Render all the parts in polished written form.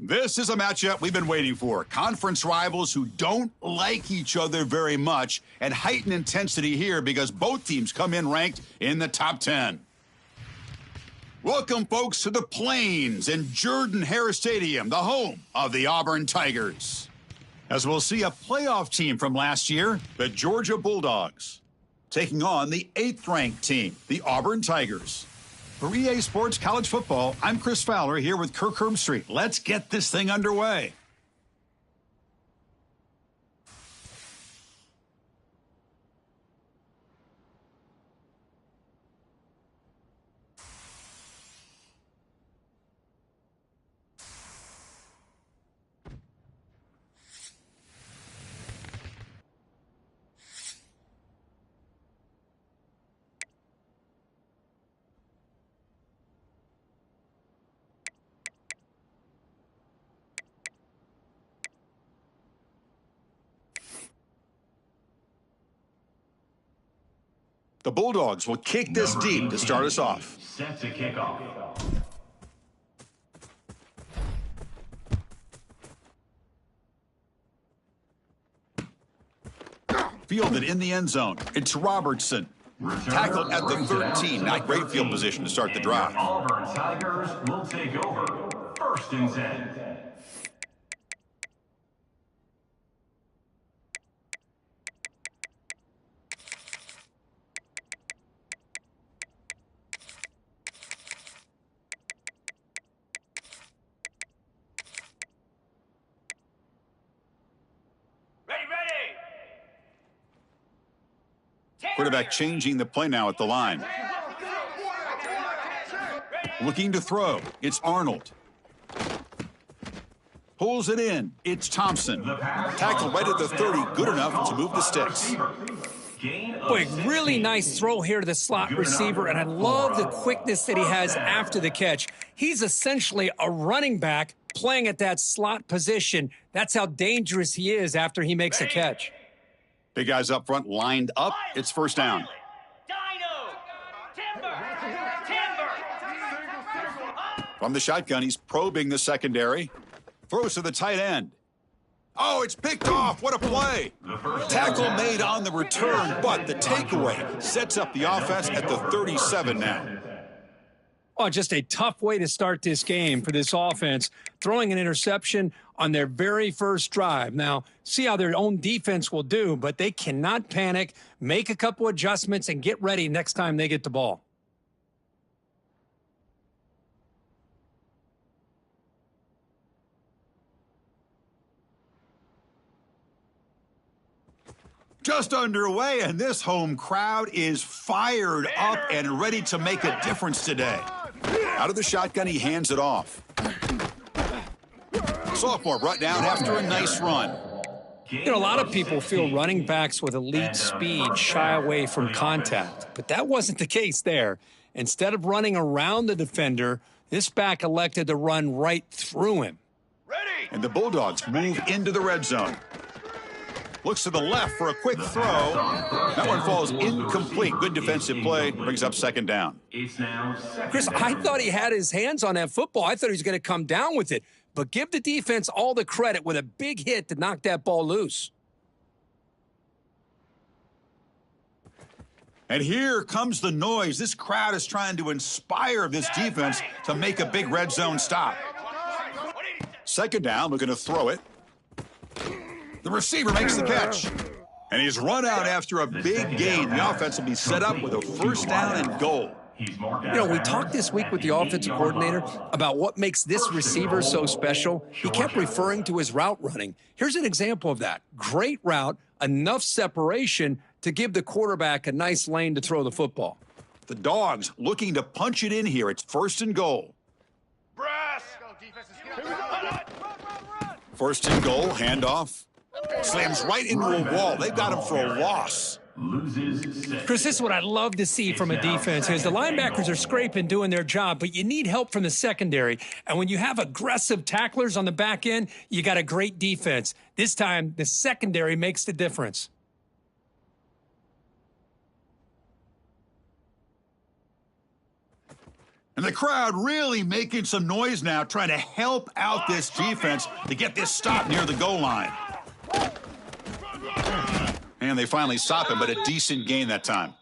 This is a matchup we've been waiting for. Conference rivals who don't like each other very much, and heightened intensity here because both teams come in ranked in the top 10. Welcome, folks, to the Plains in Jordan-Hare Stadium, the home of the Auburn Tigers. As we'll see a playoff team from last year, the Georgia Bulldogs, taking on the 8th-ranked team, the Auburn Tigers. For EA Sports College Football, I'm Chris Fowler here with Kirk Herbstreit. Let's get this thing underway. The Bulldogs will kick this deep to start us off. Set to kick off. Fielded in the end zone. It's Robertson. Tackled at the 13. Not great field position to start the drive. Auburn Tigers will take over. 1st and 10. Quarterback changing the play now at the line. Looking to throw. It's Arnold. Pulls it in. It's Thompson. Tackled right at the 30. Good enough to move the sticks. Boy, really nice throw here to the slot receiver, and I love the quickness that he has after the catch. He's essentially a running back playing at that slot position. That's how dangerous he is after he makes a catch. Big guys up front lined up. It's 1st down. From the shotgun, he's probing the secondary. Throws to the tight end. Oh, it's picked off. What a play. Tackle made on the return, but the takeaway sets up the offense at the 37 now. Oh, just a tough way to start this game for this offense, throwing an interception on their very first drive. Now, see how their own defense will do, but they cannot panic, make a couple adjustments, and get ready next time they get the ball. Just underway, and this home crowd is fired up and ready to make a difference today. Out of the shotgun, he hands it off. Sophomore brought down after a nice run. You know, a lot of people feel running backs with elite speed shy away from contact, but that wasn't the case there. Instead of running around the defender, this back elected to run right through him. And the Bulldogs move into the red zone. Looks to the left for a quick throw. That one falls incomplete. Good defensive play. Brings up 2nd down. Chris, I thought he had his hands on that football. I thought he was going to come down with it. But give the defense all the credit with a big hit to knock that ball loose. And here comes the noise. This crowd is trying to inspire this defense to make a big red zone stop. 2nd down, we're going to throw it. The receiver makes the catch. And he's run out after a big gain. The offense will be set up with a 1st down and goal. You know, we talked this week with the offensive coordinator about what makes this receiver so special. He kept referring to his route running. Here's an example of that. Great route, enough separation to give the quarterback a nice lane to throw the football. The Dogs looking to punch it in here. It's 1st and goal. 1st and goal, handoff. Slams right into a wall. They've got him for a loss. Chris, this is what I love to see from a defense is the linebackers are scraping, doing their job, but you need help from the secondary. And when you have aggressive tacklers on the back end, you got a great defense. This time, the secondary makes the difference. And the crowd really making some noise now, trying to help out this defense to get this stop near the goal line. And they finally stop him, but a decent gain that time.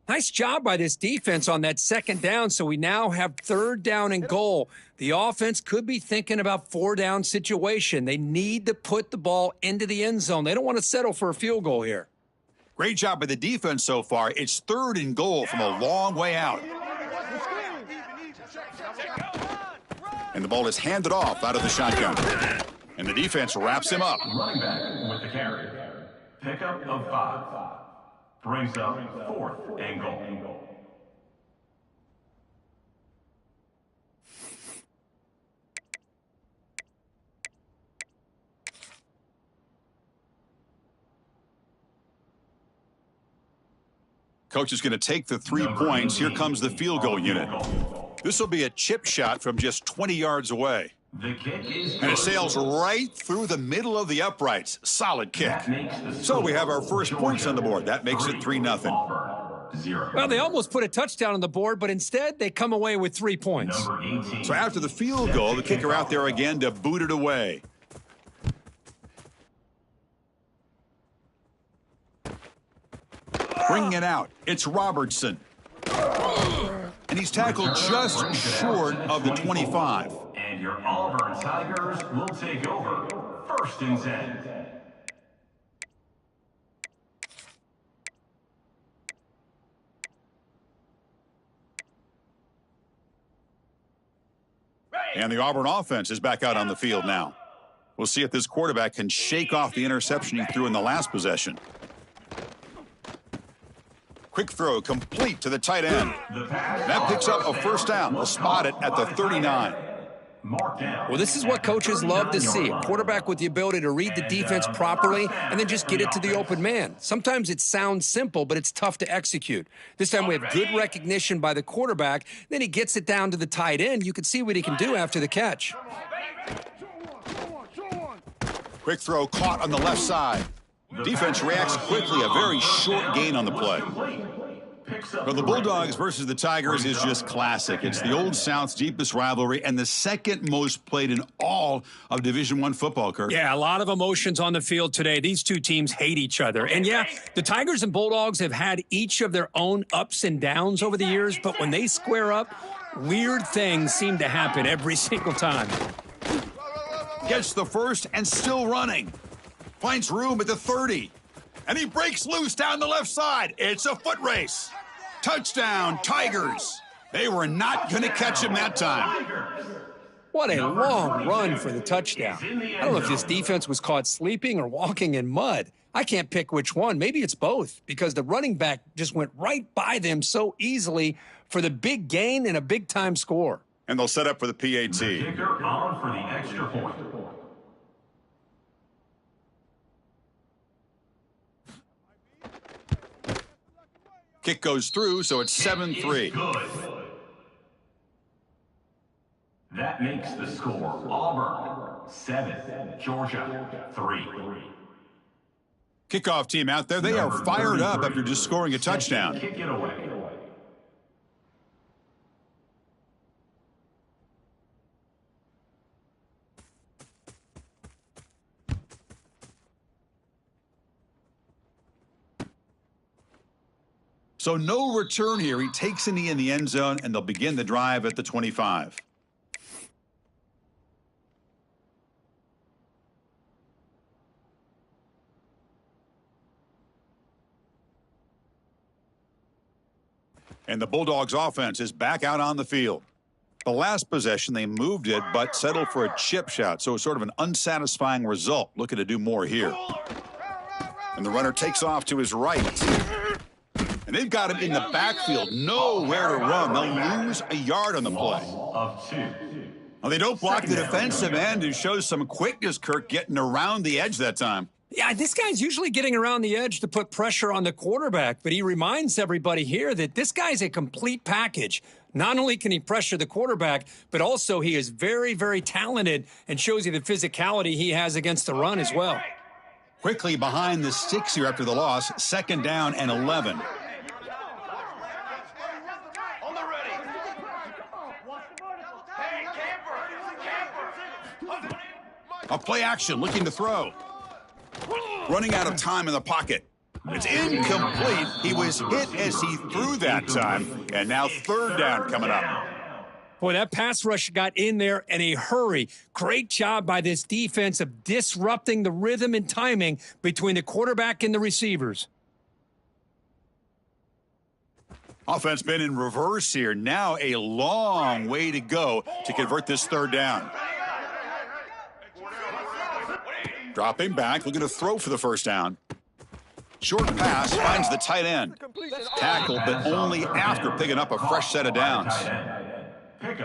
Nice job by this defense on that second down, so we now have third down and goal. The offense could be thinking about four-down situation. They need to put the ball into the end zone. They don't want to settle for a field goal here. Great job by the defense so far. It's third and goal from a long way out. And the ball is handed off out of the shotgun. And the defense wraps him up. Running back with the carry. Pickup of 5. Brings up fourth and goal. Coach is going to take the 3 points. Here comes the field goal unit. This will be a chip shot from just 20 yards away. The kick is And it sails right through the middle of the uprights. Solid kick. So we have our first points on the board. That makes it 3-0. Well, they almost put a touchdown on the board, but instead they come away with 3 points. So after the field goal, the kicker out there again to boot it away. Bringing it out, it's Robertson. And he's tackled just short of the 25. And your Auburn Tigers will take over first and 10. And the Auburn offense is back out on the field now. We'll see if this quarterback can shake off the interception he threw in the last possession. Quick throw complete to the tight end. That picks up a first down. They'll spot it at the 39. Well, this is what coaches love to see. A quarterback with the ability to read the defense properly and then just get it to the open man. Sometimes it sounds simple, but it's tough to execute. This time we have good recognition by the quarterback. Then he gets it down to the tight end. You can see what he can do after the catch. Quick throw caught on the left side. Defense reacts quickly. A very short gain on the play. But the Bulldogs versus the Tigers is just classic. It's the Old South's deepest rivalry and the second most played in all of Division I football, Kirk. Yeah, a lot of emotions on the field today. These two teams hate each other. And yeah, the Tigers and Bulldogs have had each of their own ups and downs over the years, but when they square up, weird things seem to happen every single time. Gets the first and still running. Finds room at the 30. And he breaks loose down the left side. It's a foot race. Touchdown, Tigers. They were not going to catch him that time. What a long run for the touchdown. I don't know if this defense was caught sleeping or walking in mud. I can't pick which one. Maybe it's both because the running back just went right by them so easily for the big gain and a big-time score. And they'll set up for the PAT. The kicker on for the extra point. Kick goes through, so it's 7-3. That makes the score Auburn 7, Georgia 3. Kickoff team out there. They are fired up after just scoring a touchdown. Kick it away. So no return here. He takes a knee in the end zone, and they'll begin the drive at the 25. And the Bulldogs offense is back out on the field. The last possession, they moved it, but settled for a chip shot. So it's sort of an unsatisfying result. Looking to do more here. And the runner takes off to his right. And they've got him in the backfield, nowhere to run. They'll lose a yard on the play. Well, they don't block the defensive end, who shows some quickness, Kirk, getting around the edge that time. Yeah, this guy's usually getting around the edge to put pressure on the quarterback, but he reminds everybody here that this guy's a complete package. Not only can he pressure the quarterback, but also he is very, very talented and shows you the physicality he has against the run as well. Quickly behind the sticks here after the loss, second down and 11. A play action, looking to throw. Running out of time in the pocket. It's incomplete. He was hit as he threw that time. And now third down coming up. Boy, that pass rush got in there in a hurry. Great job by this defense of disrupting the rhythm and timing between the quarterback and the receivers. Offense been in reverse here. Now a long way to go to convert this third down. Dropping back, looking to throw for the first down. Short pass finds the tight end. Tackled, but only after picking up a fresh set of downs.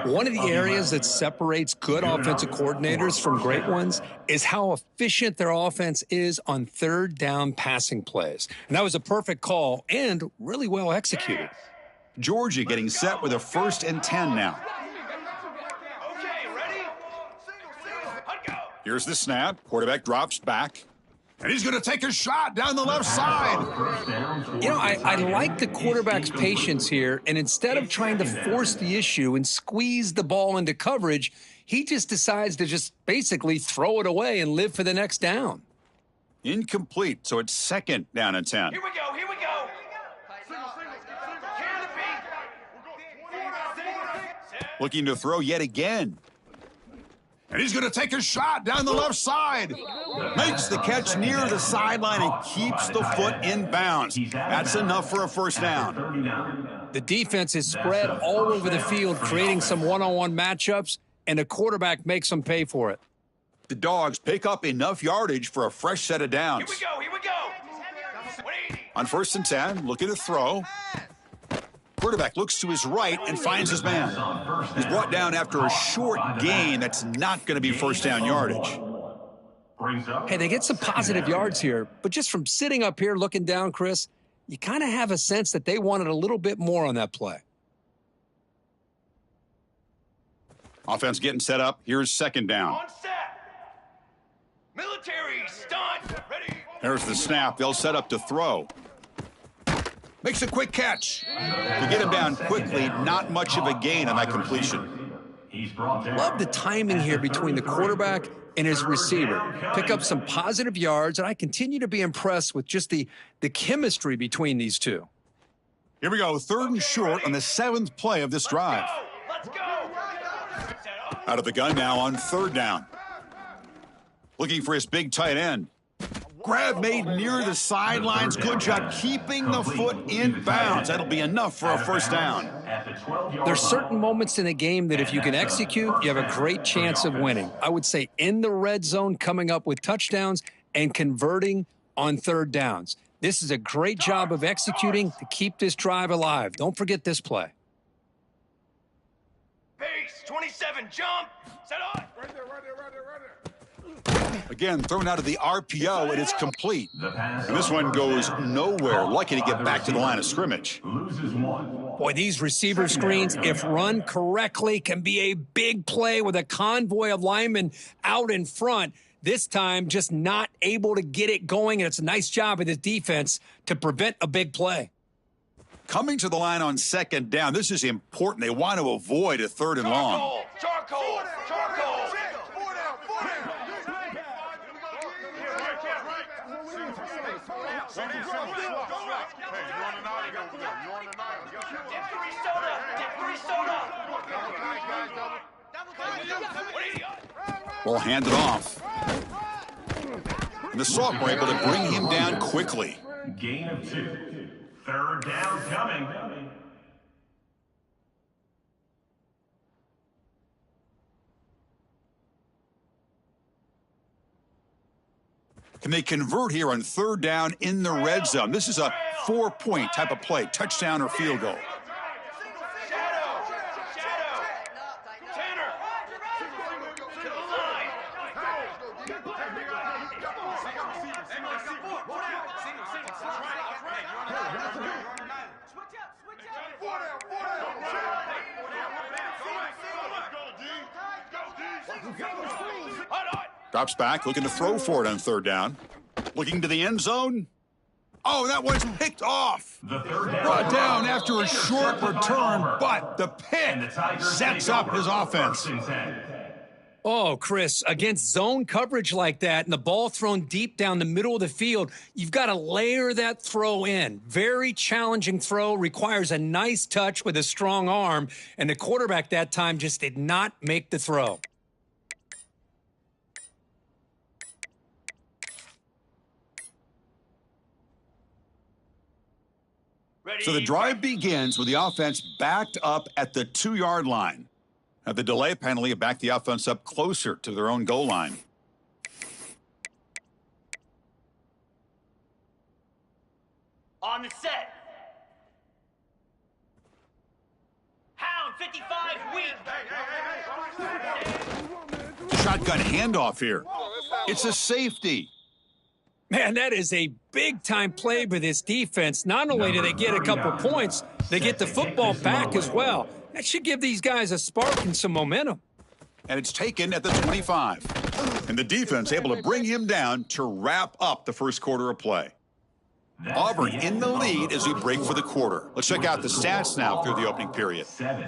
One of the areas that separates good offensive coordinators from great ones is how efficient their offense is on third down passing plays. And that was a perfect call and really well executed. Georgia getting set with a 1st and 10 now. Here's the snap. Quarterback drops back. And he's going to take a shot down the left side. You know, I like the quarterback's patience here, and instead of trying to force the issue and squeeze the ball into coverage, he just decides to just basically throw it away and live for the next down. Incomplete, so it's 2nd down and 10. Here we go, here we go. Looking to throw yet again. And he's going to take a shot down the left side. Makes the catch near the sideline and keeps the foot in bounds. That's enough for a first down. The defense is spread all over the field, creating some one-on-one matchups, and the quarterback makes them pay for it. The Dogs pick up enough yardage for a fresh set of downs. Here we go. On 1st and 10, looking to throw. Quarterback looks to his right and finds his man. He's brought down after a short gain. That's not going to be first down yardage. Hey, they get some positive yards here, but just from sitting up here looking down, Chris, you kind of have a sense that they wanted a little bit more on that play. Offense getting set up. Here's 2nd down. On set. Military stunt. Ready. There's the snap. They'll set up to throw. Makes a quick catch. To get him down quickly, not much of a gain on that completion. Love the timing here between the quarterback and his receiver. Pick up some positive yards, and I continue to be impressed with just the chemistry between these two. Here we go, 3rd and short on the 7th play of this drive. Let's go. Out of the gun now on 3rd down. Looking for his big tight end. Grab made near the sidelines. Good job keeping the foot in bounds. That'll be enough for a first down. There's certain moments in a game that if you can execute, you have a great chance of winning. I would say in the red zone, coming up with touchdowns and converting on 3rd downs. This is a great job of executing to keep this drive alive. Don't forget this play. Base 27, jump. Set on. Again, thrown out of the RPO, and it's complete. And this one goes nowhere. Lucky to get back to the line of scrimmage. Boy, these receiver screens, if run correctly, can be a big play with a convoy of linemen out in front. This time, just not able to get it going, and it's a nice job of the defense to prevent a big play. Coming to the line on 2nd down, this is important. They want to avoid a 3rd and long. Charcoal. Ball handed off. And the Salt were able to bring him down quickly. Gain of 2. 3rd down coming. Can they convert here on 3rd down in the red zone? This is a 4-point type of play, touchdown or field goal. Drops back, looking to throw for it on 3rd down. Looking to the end zone. Oh, that one's picked off. Brought down after a short return, but the pick sets up his offense. Oh, Chris, against zone coverage like that and the ball thrown deep down the middle of the field, you've got to layer that throw in. Very challenging throw, requires a nice touch with a strong arm, and the quarterback that time just did not make the throw. So the drive begins with the offense backed up at the 2-yard line. Now the delay penalty backed the offense up closer to their own goal line. On the set. Hound 55 weak. Shotgun handoff here. It's a safety. Man, that is a big-time play by this defense. Not only do they get a couple points, they get the football back as well. That should give these guys a spark and some momentum. And it's taken at the 25. And the defense able to bring him down to wrap up the first quarter of play. Auburn in the lead as we break for the quarter. Let's check out the stats now through the opening period.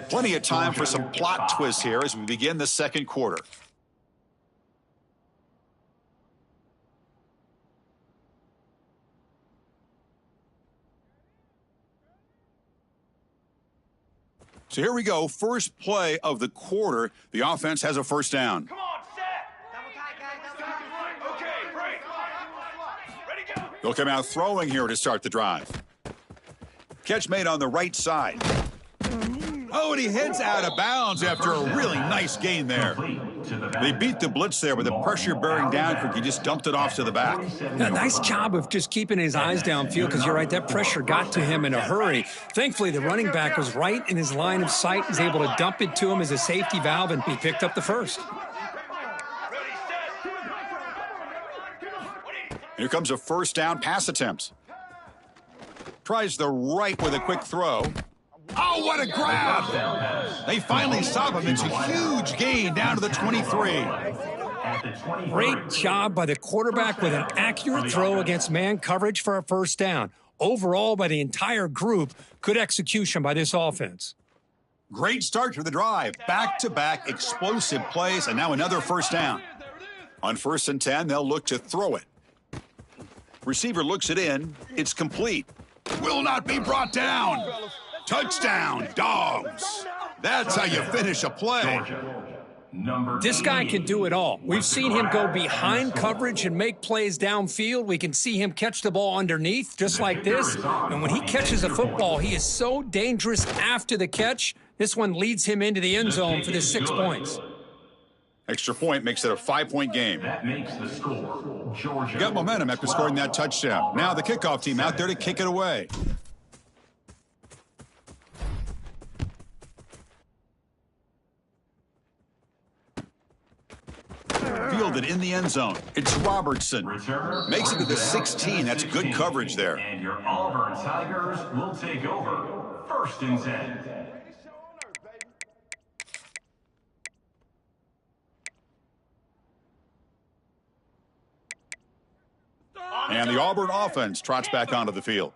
Plenty of time for some plot twists here as we begin the second quarter. So here we go, first play of the quarter. The offense has a first down. Come on, set. Okay, break. Ready, go. They'll come out throwing here to start the drive. Catch made on the right side. Oh, and he heads out of bounds after a really nice gain there. They beat the blitz there with the pressure bearing down quick. He just dumped it off to the back. Yeah, nice job of just keeping his eyes downfield because you're right, that pressure got to him in a hurry. Thankfully, the running back was right in his line of sight, was able to dump it to him as a safety valve, and he picked up the first. Here comes a first down pass attempt. Tries the right with a quick throw. Oh, what a grab! They finally stop him. It's a huge gain down to the 23. Great job by the quarterback with an accurate throw against man coverage for a first down. Overall, by the entire group, good execution by this offense. Great start to the drive. Back-to-back explosive plays, and now another first down. On 1st and 10, they'll look to throw it. Receiver looks it in. It's complete. Will not be brought down. Touchdown, Dogs. That's how you finish a play. This guy can do it all. We've seen him go behind coverage and make plays downfield. We can see him catch the ball underneath just like this. And when he catches a football, he is so dangerous after the catch. This one leads him into the end zone for the 6 points. Extra point makes it a 5-point game. That makes the score. Georgia Got momentum after scoring that touchdown. Now the kickoff team out there to kick it away. Fielded in the end zone. It's Robertson. Makes it to the 16. That's good coverage there. And your Auburn Tigers will take over 1st and 10. And the Auburn offense trots back onto the field.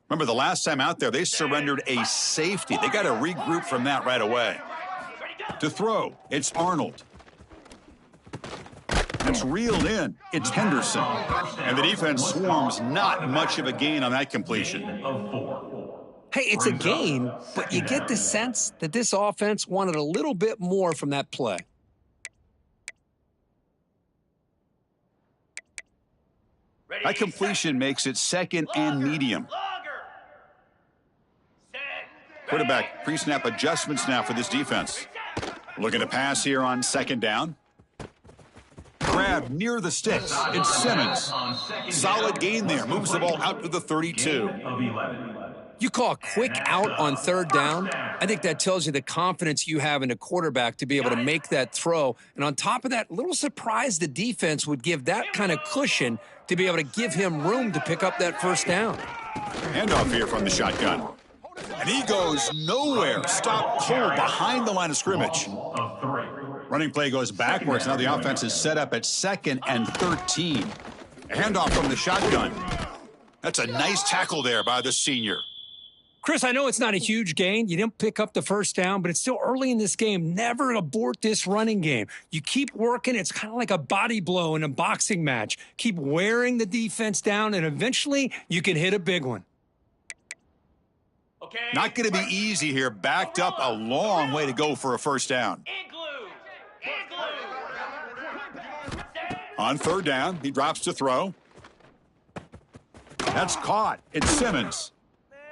Remember, the last time out there, they surrendered a safety. They got to regroup from that right away. To throw, it's Arnold. It's reeled in. It's Henderson. And the defense swarms not much of a gain on that completion. Hey, it's a gain, but you get the sense that this offense wanted a little bit more from that play. That completion makes it 2nd and medium. Quarterback pre-snap adjustments now for this defense. Looking to pass here on 2nd down. Grab near the sticks. It's Simmons. Solid gain there. Moves the ball out to the 32. You call a quick out on 3rd down. I think that tells you the confidence you have in a quarterback to be able to make that throw. And on top of that, a little surprised the defense would give that kind of cushion to be able to give him room to pick up that first down. Handoff here from the shotgun. And he goes nowhere. Stop cold behind the line of scrimmage. Running play goes backwards. Now the offense is set up at 2nd and 13. A handoff from the shotgun. That's a nice tackle there by the senior. Chris, I know it's not a huge gain. You didn't pick up the first down, but it's still early in this game. Never abort this running game. You keep working. It's kind of like a body blow in a boxing match. Keep wearing the defense down, and eventually you can hit a big one. Okay. Not going to be easy here. Backed up a long way to go for a first down. Igloo. On third down, he drops to throw. That's caught. It's Simmons.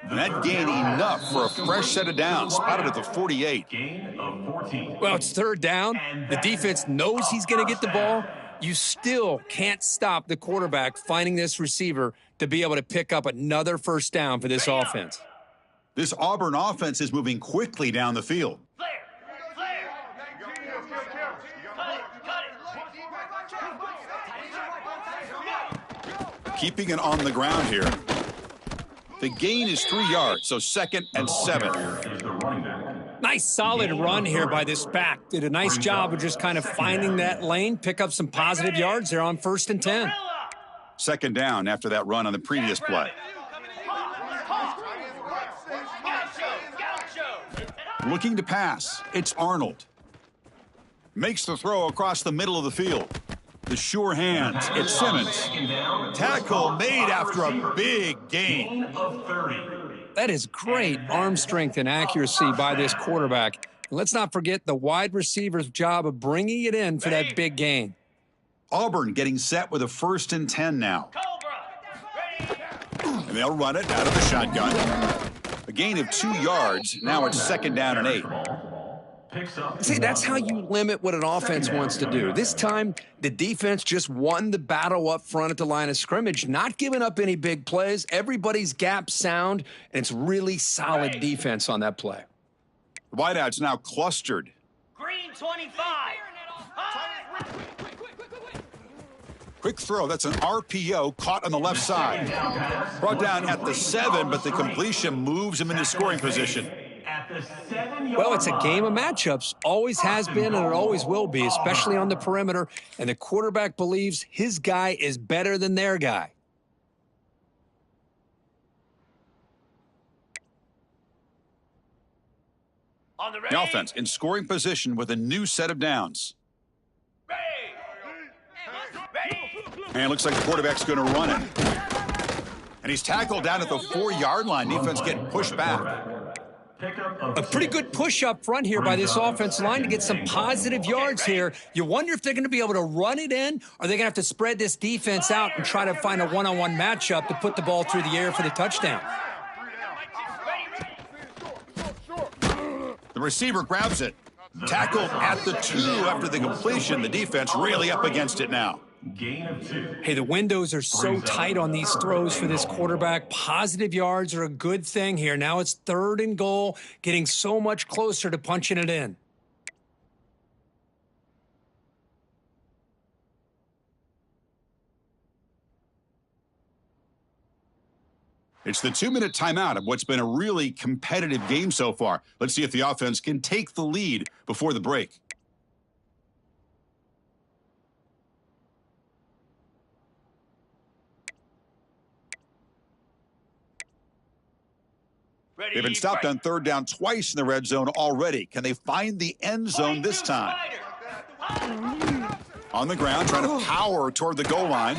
And that gained enough for a fresh set of downs, spotted at the 48. Gain of 14. Well, it's third down. The defense knows he's going to get the ball. You still can't stop the quarterback finding this receiver to be able to pick up another first down for this offense. This Auburn offense is moving quickly down the field. Flare. Cut it. Keeping it on the ground here. The gain is 3 yards, so 2nd and 7. Is the running back. Nice solid run here by this back. Did a nice job of just kind of finding that lane, pick up some positive yards there on 1st and 10. 2nd down after that run on the previous play. Looking to pass, it's Arnold. Makes the throw across the middle of the field. The sure hands, it's Simmons. Tackle made after a big gain. Gain of 30. That is great arm strength and accuracy by this quarterback. And let's not forget the wide receiver's job of bringing it in for that big gain. Auburn getting set with a 1st and 10 now. Cobra. And they'll run it out of the shotgun. A gain of 2 yards. Now it's 2nd down and 8. Picks up. See, that's how you limit what an offense wants to do. This time, the defense just won the battle up front at the line of scrimmage, not giving up any big plays. Everybody's gap sound, and it's really solid defense on that play. The wideouts now clustered. Green 25. Quick throw. That's an RPO caught on the left side. Brought down at the 7, but the completion moves him into scoring position. At the 7-yard Well, it's a line. game of matchups. Always has been, and it always will be, especially on the perimeter. And the quarterback believes his guy is better than their guy. On the The offense in scoring position with a new set of downs. Ready. And it looks like the quarterback's going to run it. And he's tackled down at the 4-yard line. Defense getting pushed back. Pickup of A pretty good push up front here by this offensive line to get some positive yards here. You wonder if they're going to be able to run it in, or they're going to have to spread this defense out and try to find a one-on-one matchup to put the ball through the air for the touchdown. The receiver grabs it. Tackled at the 2 after the completion. The defense really up against it now. gain of 2. Hey, the windows are so tight on these throws for this quarterback. Positive yards are a good thing here. Now it's 3rd and goal, getting so much closer to punching it in. It's the 2-minute timeout of what's been a really competitive game so far. Let's see if the offense can take the lead before the break. Ready. They've been stopped on 3rd down twice in the red zone already. Can they find the end zone this time? On the ground, trying to power toward the goal line.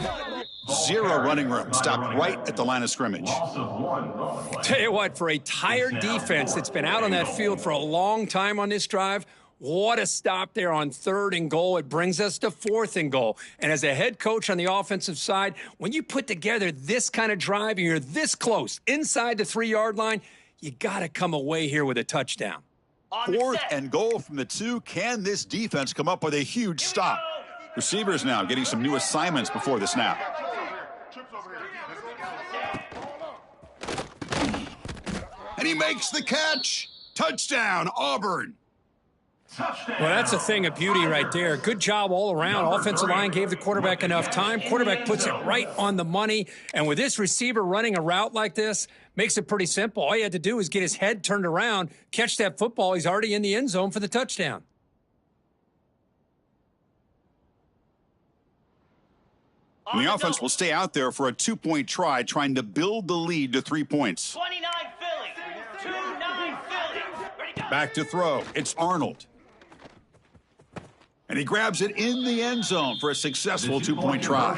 0 running room. Stopped right at the line of scrimmage. Loss of 1 on the play. Tell you what, for a tired defense that's been out on that field for a long time on this drive, what a stop there on 3rd and goal. It brings us to 4th and goal. And as a head coach on the offensive side, when you put together this kind of drive and you're this close inside the 3-yard line, you got to come away here with a touchdown. 4th and goal from the 2. Can this defense come up with a huge stop? Receivers now getting some new assignments before the snap. And he makes the catch. Touchdown, Auburn. Touchdown. Well, that's a thing of beauty right there. Good job all around. Offensive line gave the quarterback enough time. Quarterback puts it right on the money. And with this receiver running a route like this, makes it pretty simple. All he had to do was get his head turned around, catch that football. He's already in the end zone for the touchdown. And the offense will stay out there for a 2-point try, trying to build the lead to 3 points. 29 Philly. Back to throw. It's Arnold. And he grabs it in the end zone for a successful two-point try.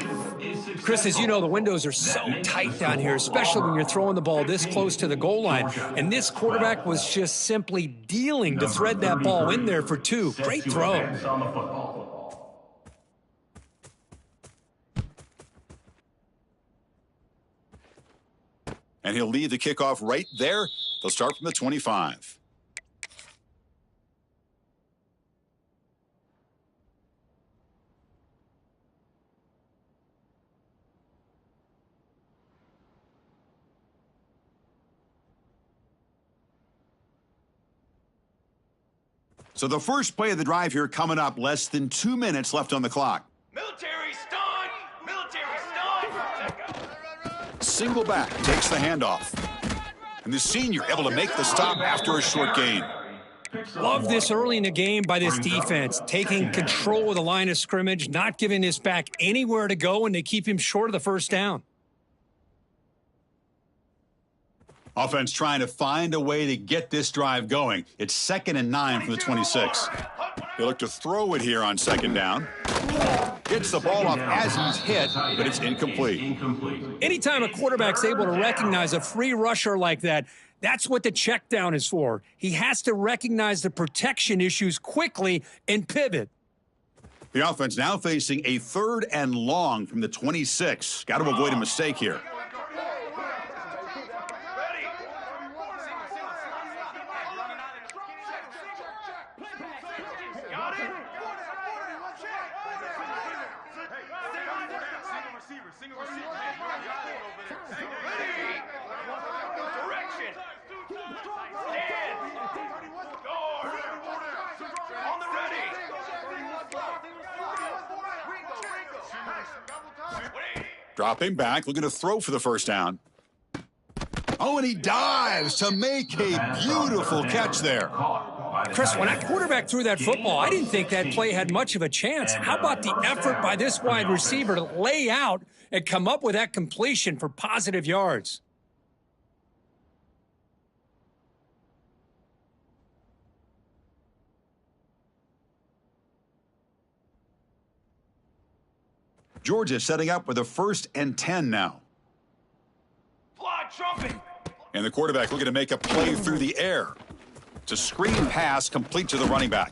Chris, as you know, the windows are so tight down here, especially when you're throwing the ball this close to the goal line. And this quarterback was just simply dealing to thread that ball in there for two. Great throw. And he'll lead the kickoff right there. They'll start from the 25. So the first play of the drive here coming up, less than 2 minutes left on the clock. Military stun! Military stun! Single back takes the handoff. And the senior able to make the stop after a short gain. Love this early in the game by this defense, taking control of the line of scrimmage, not giving this back anywhere to go, and they keep him short of the first down. Offense trying to find a way to get this drive going. It's 2nd and 9 from the 26. They look to throw it here on 2nd down. Gets the ball off as he's hit, but it's incomplete. Anytime a quarterback's able to recognize a free rusher like that, that's what the check down is for. He has to recognize the protection issues quickly and pivot. The offense now facing a 3rd and long from the 26. Got to avoid a mistake here. Dropping back, looking to throw for the first down. Oh, and he dives to make a beautiful catch there. Chris, when that quarterback threw that football, I didn't think that play had much of a chance. How about the effort by this wide receiver to lay out and come up with that completion for positive yards? Georgia setting up with a 1st and 10 now. Fly trumpet! And the quarterback looking to make a play through the air. It's a screen pass complete to the running back.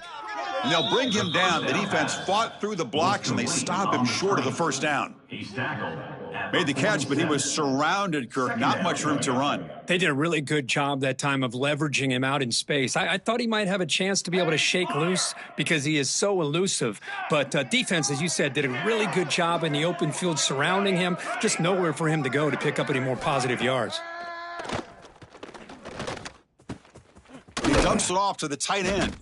And they'll bring him down. The defense fought through the blocks, and they stop him short of the first down. Made the catch, but he was surrounded, Kirk. Not much room to run. They did a really good job that time of leveraging him out in space. I thought he might have a chance to be able to shake loose because he is so elusive. But defense, as you said, did a really good job in the open field surrounding him. Just nowhere for him to go to pick up any more positive yards. He dumps it off to the tight end.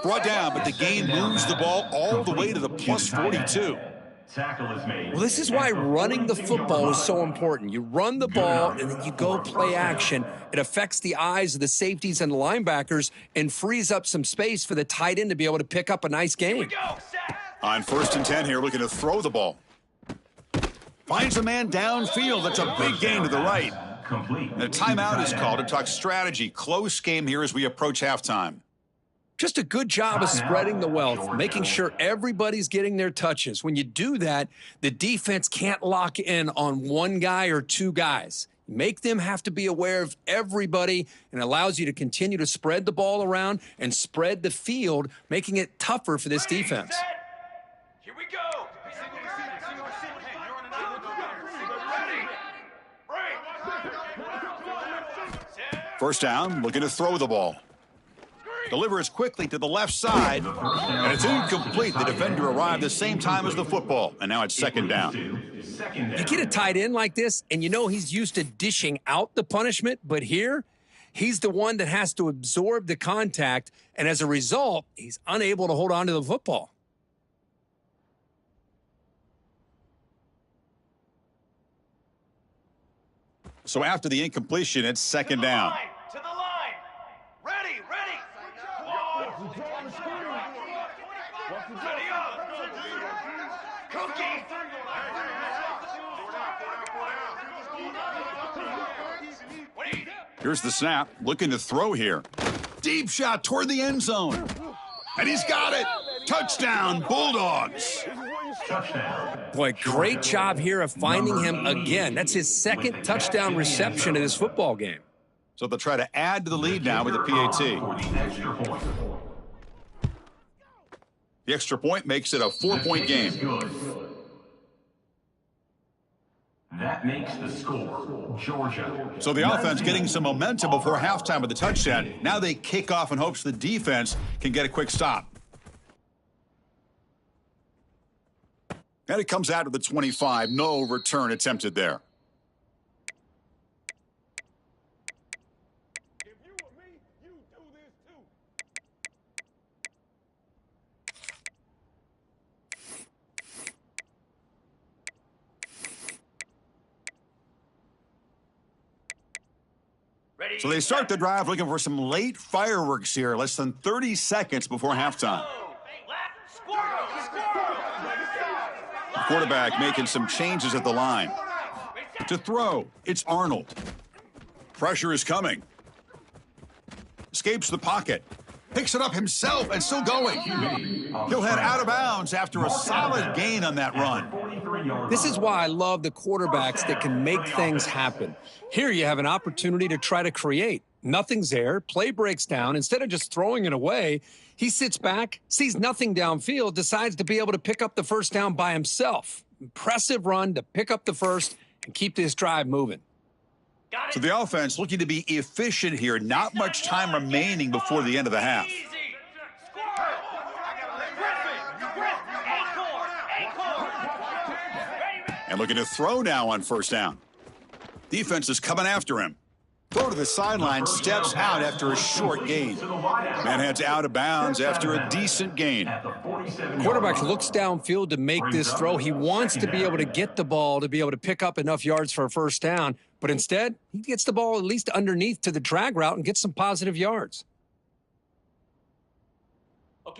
Brought down, but the gain moves the ball all the way to the plus 42. Well, this is why running the football is so important. You run the ball, and then you go play action. It affects the eyes of the safeties and the linebackers and frees up some space for the tight end to be able to pick up a nice game. On 1st and 10 here, looking to throw the ball. Finds a man downfield. That's a big gain to the right. And a timeout is called to talk strategy. Close game here as we approach halftime. Just a good job of spreading the wealth, making sure everybody's getting their touches. When you do that, the defense can't lock in on one guy or two guys. Make them have to be aware of everybody, and allows you to continue to spread the ball around and spread the field, making it tougher for this defense. Here we go. First down, looking to throw the ball. Delivers quickly to the left side, and it's incomplete. The defender arrived the same time as the football, and now it's 2nd down. You get a tight end like this, and you know he's used to dishing out the punishment, but here, he's the one that has to absorb the contact, and as a result, he's unable to hold on to the football. So after the incompletion, it's 2nd down. To the line. Ready. Ready up. Cookie. Here's the snap, looking to throw here. Deep shot toward the end zone. And he's got it. Touchdown, Bulldogs. Touchdown. Boy, great job here of finding him again. That's his second touchdown reception in this football game. So they'll try to add to the lead now with the PAT. For the extra point. The extra point makes it a 4-point game. Good. That makes the score Georgia. So the offense getting some momentum before halftime with the touchdown. Now they kick off in hopes the defense can get a quick stop. And it comes out of the 25. No return attempted there. If you were me, you do this too. Ready? So they start the drive looking for some late fireworks here. Less than 30 seconds before halftime. The quarterback making some changes at the line. To throw, it's Arnold. Pressure is coming. Escapes the pocket. Picks it up himself and still going. He'll head out of bounds after a solid gain on that run. This is why I love the quarterbacks that can make things happen. Here you have an opportunity to try to create. Nothing's there. Play breaks down. Instead of just throwing it away, he sits back, sees nothing downfield, decides to be able to pick up the first down by himself. Impressive run to pick up the first and keep this drive moving. So the offense looking to be efficient here. Not much time remaining before the end of the half. And looking to throw now on first down. Defense is coming after him. Throw to the sideline, steps out after a short gain. Man heads out of bounds after a decent gain. Quarterback looks downfield to make this throw. He wants to be able to get the ball to be able to pick up enough yards for a first down, but instead, he gets the ball at least underneath to the drag route and gets some positive yards.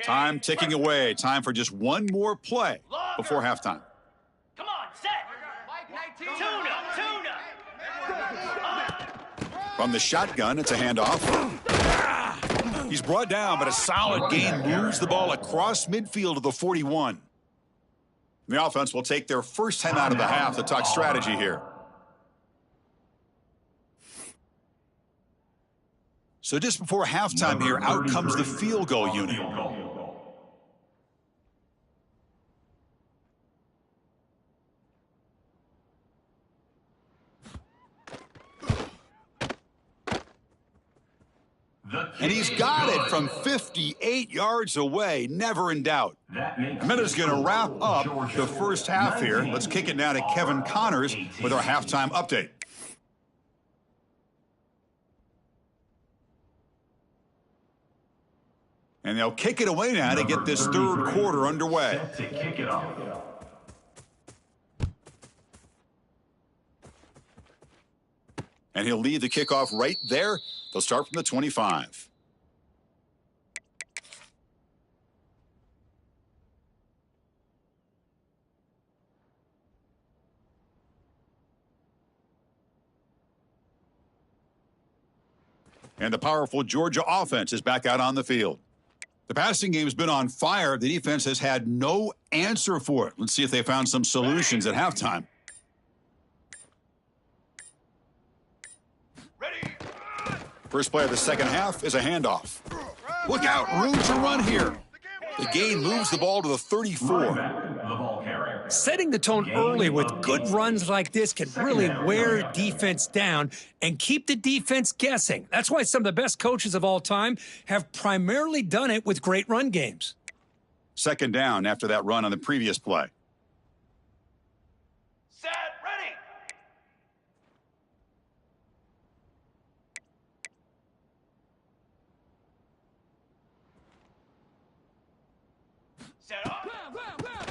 Time ticking away. Time for just one more play before halftime. Come on, set. Tuna. From the shotgun, it's a handoff. He's brought down, but a solid gain moves the ball across midfield to the 41. The offense will take their first time out of the half to talk strategy here. So just before halftime here, out comes the field goal unit. And he's got it from 58 yards away, never in doubt. Minute's going to wrap up the first half here. Let's kick it now to Kevin Connors with our halftime update. And they'll kick it away now to get this third quarter underway. To kick it off. And he'll lead the kickoff right there. They'll start from the 25. And the powerful Georgia offense is back out on the field. The passing game has been on fire. The defense has had no answer for it. Let's see if they found some solutions at halftime. First play of the second half is a handoff. Look out, room to run here. The gain moves the ball to the 34. Setting the tone early with good runs like this can really wear defense down and keep the defense guessing. That's why some of the best coaches of all time have primarily done it with great run games. Second down after that run on the previous play. Set, ready. Set up.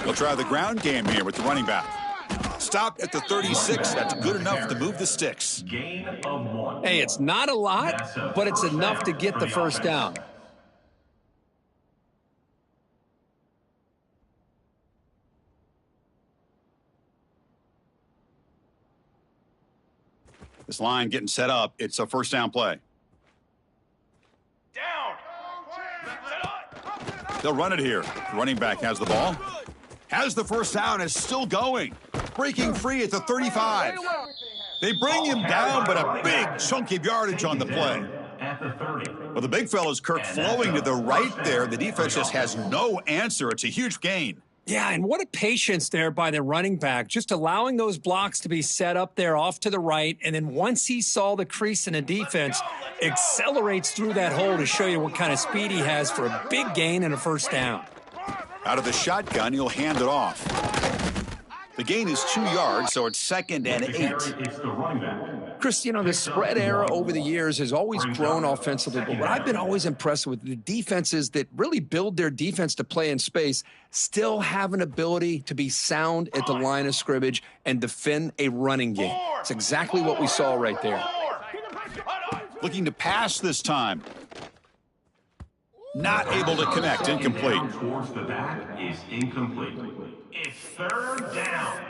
They'll try the ground game here with the running back. Stopped at the 36. That's good enough to move the sticks. Gain of 1. Hey, it's not a lot, but it's enough to get the first down. This line getting set up. It's a first down play. Down. They'll run it here. The running back has the ball. Has the first down, is still going. Breaking free at the 35. They bring him down, but a big chunk of yardage on the play. At the 30. Well, the big fella's Kirk flowing to the right there. The defense just has no answer. It's a huge gain. Yeah, and what a patience there by the running back, just allowing those blocks to be set up there off to the right. And then once he saw the crease in the defense, accelerates through that hole to show you what kind of speed he has for a big gain and a first down. Out of the shotgun, he'll hand it off. The gain is 2 yards, so it's 2nd and 8. It's the running back. Chris, you know, the spread era over the years has always grown offensively, but what I've been always impressed with, the defenses that really build their defense to play in space still have an ability to be sound at the line of scrimmage and defend a running game. It's exactly what we saw right there. Looking to pass this time. Not able to connect, incomplete. Towards the back is incomplete. It's 3rd down.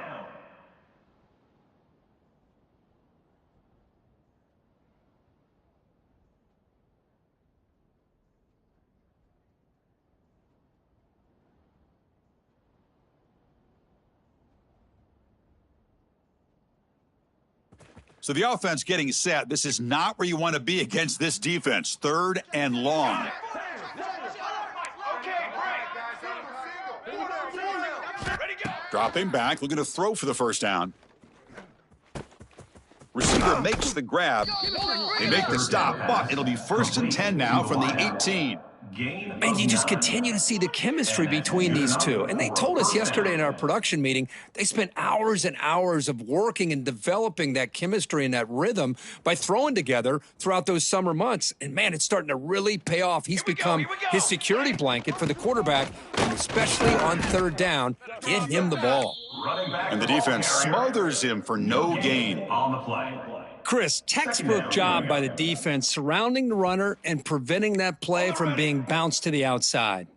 So the offense getting set. This is not where you want to be against this defense. 3rd and long. Dropping back, looking to throw for the first down. Receiver makes the grab. They make the stop, but it'll be 1st and 10 now from the 18. And you just continue to see the chemistry between these two. And they told us yesterday in our production meeting, they spent hours and hours of working and developing that chemistry and that rhythm by throwing together throughout those summer months. And, man, it's starting to really pay off. He's become his security blanket for the quarterback, and especially on 3rd down, get him the ball. And the defense smothers him for no gain. On the play. Chris, textbook job by the defense surrounding the runner and preventing that play from being bounced to the outside.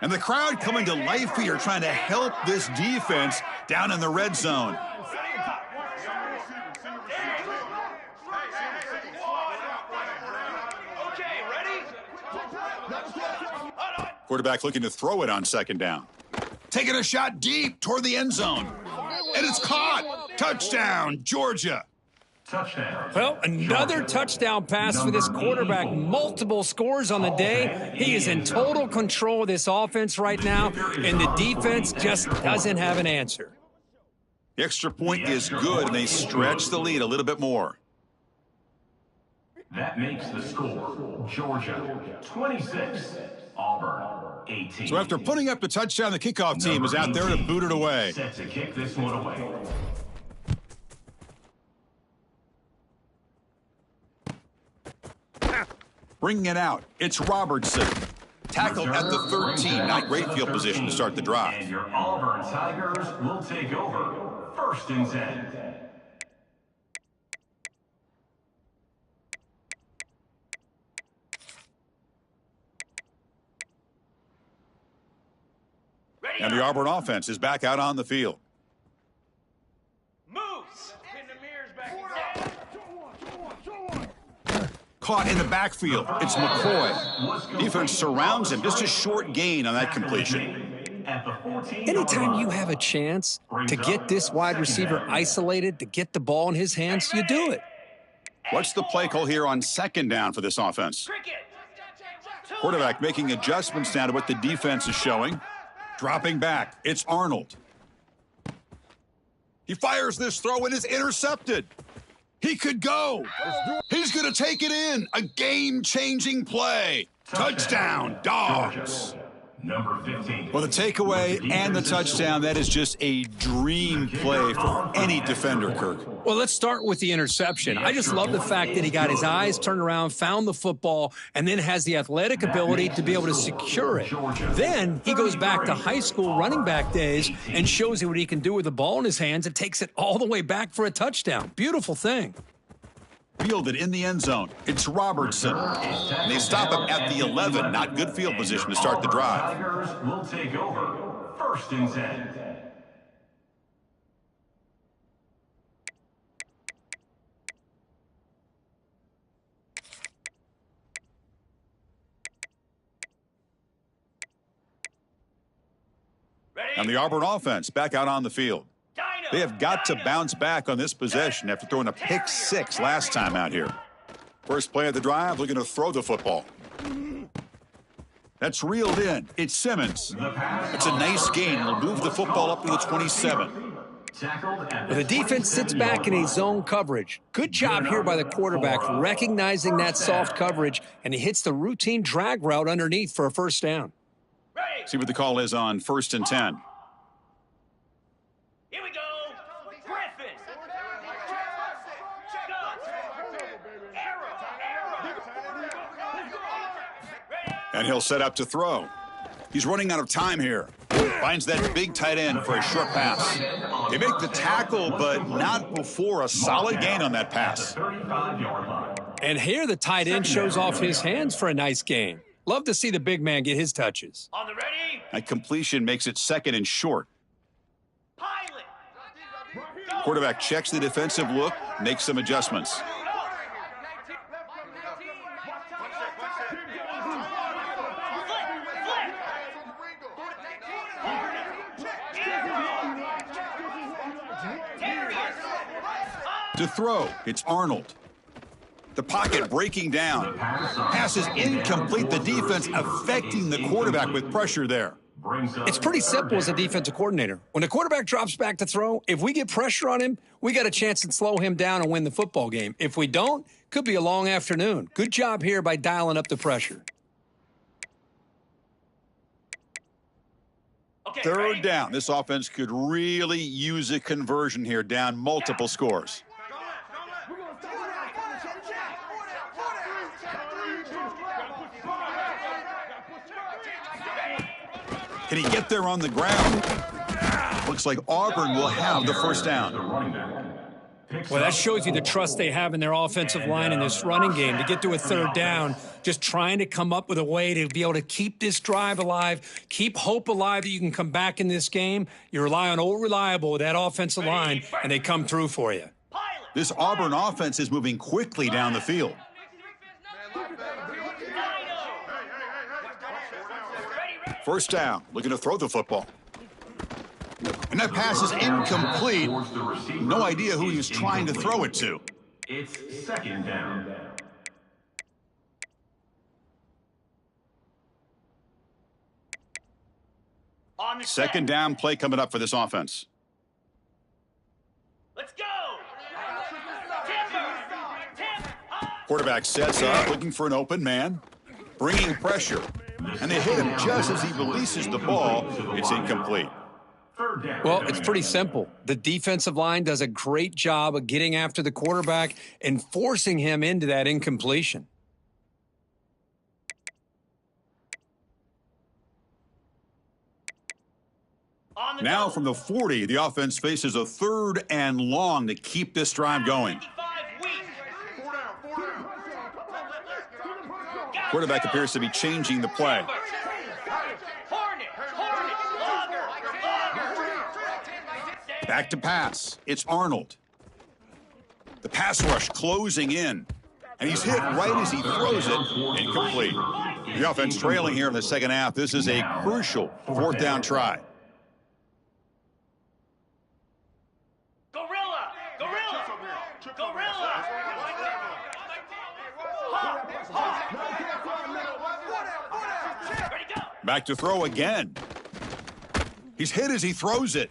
And the crowd coming to life here, trying to help this defense down in the red zone. Quarterback looking to throw it on 2nd down. Taking a shot deep toward the end zone. And it's caught. Touchdown, Georgia. Touchdown. Well, another touchdown pass for this quarterback. Multiple scores on the day. He is in total control of this offense right now, and the defense just doesn't have an answer. The extra point is good, and they stretch the lead a little bit more. That makes the score Georgia 26, Auburn 18. So after putting up the touchdown, the kickoff team is out there to boot it away. Set to kick this one away. Bringing it out, it's Robertson. Tackled at the 13, not great field position to start the drive. And your Auburn Tigers will take over 1st and 10. And the Auburn offense is back out on the field. Moves. Pin the mirrors back. Caught in the backfield, it's McCoy. Defense surrounds him, just a short gain on that completion. Anytime you have a chance to get this wide receiver isolated, to get the ball in his hands, you do it. What's the play call here on 2nd down for this offense? Quarterback making adjustments now to what the defense is showing. Dropping back, it's Arnold. He fires this throw and is intercepted. He could go. He's going to take it in. A game-changing play. Touchdown, Dogs. Number 15. Well, the takeaway and the touchdown, that is just a dream play for any defender, Kirk. Well, let's start with the interception. I just love the fact that he got his eyes turned around, found the football, and then has the athletic ability to be able to secure it. Then he goes back to high school running back days and shows you what he can do with the ball in his hands and takes it all the way back for a touchdown. Beautiful thing. Fielded in the end zone. It's Robertson. And they stop him at the 11. Not good field position to start the drive. Tigers will take over 1st and 10. And the Auburn offense back out on the field. They have got to bounce back on this possession after throwing a pick 6 last time out here. First play of the drive, looking to throw the football. That's reeled in. It's Simmons. It's a nice gain. He'll move the football up to the 27. Well, the defense sits back in a zone coverage. Good job here by the quarterback recognizing that soft coverage, and he hits the routine drag route underneath for a first down. See what the call is on 1st and 10. Here we go. Griffin. And he'll set up to throw. He's running out of time here. Finds that big tight end for a short pass. They make the tackle, but not before a solid gain on that pass. And here the tight end shows off his hands for a nice gain. Love to see the big man get his touches. On the ready. That completion makes it 2nd and short. Pilot. Quarterback checks the defensive look, makes some adjustments. To throw, it's Arnold. The pocket breaking down. Pass is incomplete. The defense affecting the quarterback with pressure there. It's pretty simple as a defensive coordinator. When the quarterback drops back to throw, if we get pressure on him, we got a chance to slow him down and win the football game. If we don't, could be a long afternoon. Good job here by dialing up the pressure. Okay, 3rd down. This offense could really use a conversion here, down multiple scores. Can he get there on the ground? Looks like Auburn will have the first down. Well, that shows you the trust they have in their offensive line in this running game to get to a 3rd down, just trying to come up with a way to be able to keep this drive alive, keep hope alive that you can come back in this game. You rely on old reliable with that offensive line, and they come through for you. This Auburn offense is moving quickly down the field. First down, looking to throw the football. And that pass is incomplete. No idea who he was trying to throw it to. It's 2nd down. Second down play coming up for this offense. Let's go. Quarterback sets up, looking for an open man, bringing pressure. And they hit him just as he releases the ball. It's incomplete. Well, it's pretty simple. The defensive line does a great job of getting after the quarterback and forcing him into that incompletion. Now from the 40, the offense faces a 3rd and long to keep this drive going. Quarterback appears to be changing the play. Back to pass. It's Arnold. The pass rush closing in. And he's hit right as he throws it. Incomplete. The offense trailing here in the 2nd half. This is a crucial 4th down try. Back to throw again. He's hit as he throws it.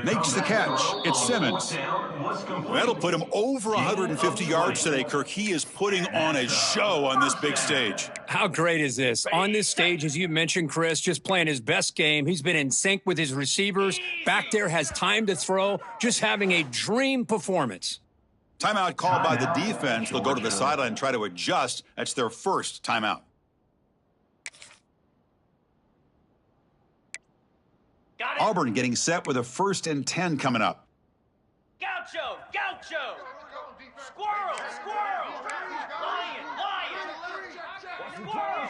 Makes the catch. It's Simmons. That'll put him over 150 yards today, Kirk. He is putting on a show on this big stage. How great is this? On this stage, as you mentioned, Chris, just playing his best game. He's been in sync with his receivers. Back there, has time to throw. Just having a dream performance. Timeout called by the defense. They'll go to the sideline and try to adjust. That's their first timeout. Auburn getting set with a 1st and 10 coming up. Gaucho, gaucho. Squirrel, squirrel. Lion, lion. Squirrel.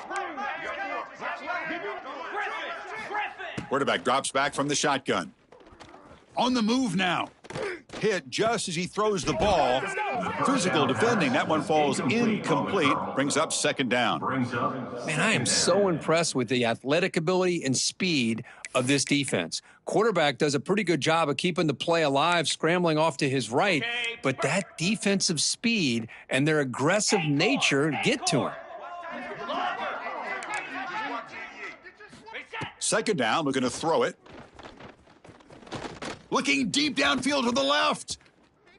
Griffin, Griffin. Quarterback drops back from the shotgun. On the move now. hit just as he throws the ball. Physical defending. That one falls incomplete. Brings up second down. Man, I am so impressed with the athletic ability and speed of this defense. Quarterback does a pretty good job of keeping the play alive, scrambling off to his right, but that defensive speed and their aggressive nature get to him. Second down, looking to throw it. Looking deep downfield to the left.